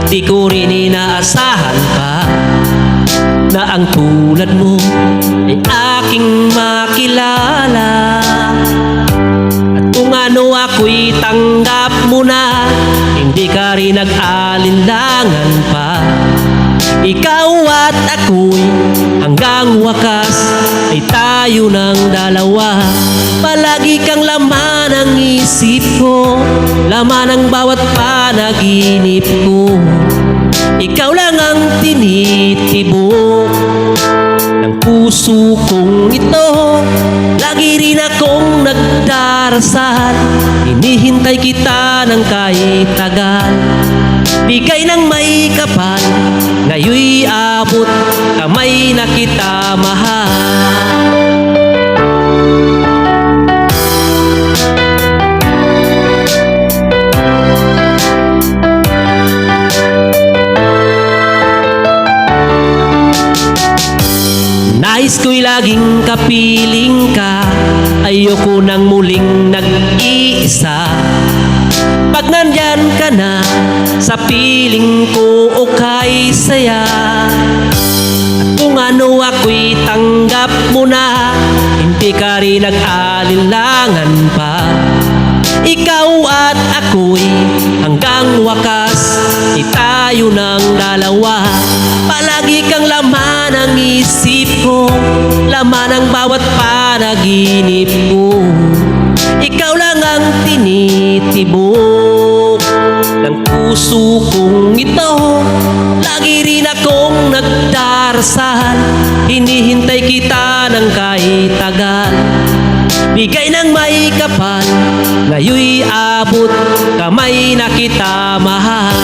Di ko rin inaasahan pa na ang tulad mo ay aking makilala. At kung ano ako'y tanggap mo na, hindi ka rin nag-alinlangan pa. Ikaw at ako'y hanggang wakas ay tayo ng dalawa. Palagi kang laman ng isip ko, laman ng bawat panaginip ko. Ikaw lang ang tinitibok ng puso kong ito. Lagi rin akong nagdarasal, hinihintay kita ng kahit tagal. Bigay ng may kapal, ngayon'y abot kamay na kita mahal. Nais ko'y laging kapiling ka, ayoko nang muling nag-iisa. Pag nandyan ka na, sa piling ko okay saya. At kung ano ako'y tanggap mo na, hindi ka rin nag-alinlangan pa. Ikaw at ako'y hanggang wakas ay tayo ng dalawa. Palagi kang laman ng isip ko, laman ng bawat panaginip ko. Ikaw lang ang tinitibok ng puso kong ito. Lagi rin akong nagdarasal, hinihintay kita ng kahit tagal. Bigay ng may kapal, ngayon'y abot kamay na kita mahal.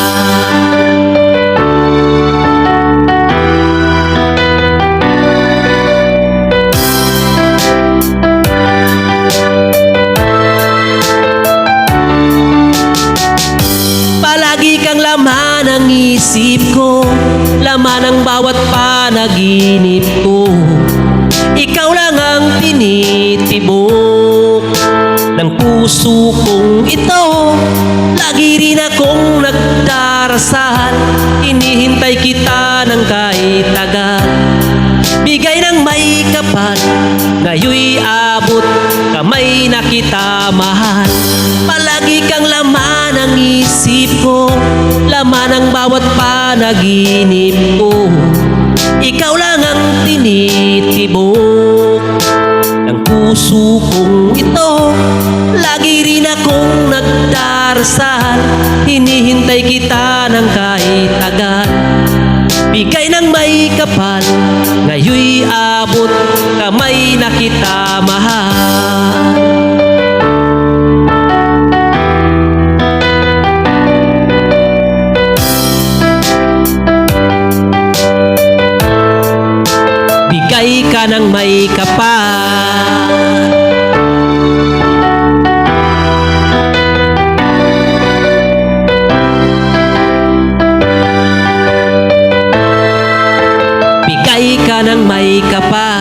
Palagi kang laman ng isip ko, laman ng bawat panaginip ko. Ikaw lang ang tinitibok ng puso kong ito. Lagi rin akong nagdarasal, hinihintay kita ng kahit tagal. Bigay ng may kapal, ngayon'y abot kamay na kita mahal. Palagi kang laman ng isip ko, laman ng bawat panaginip ko. Ikaw lang ang tinitibok ng puso kong ito. Lagi rin akong nagdarasal, hinihintay kita ng kahit tagal. Bigay ng may kapal, ngayon'y abot kamay na kita mahal. Bigay ka ng may kapal, bigay ka ng may kapal.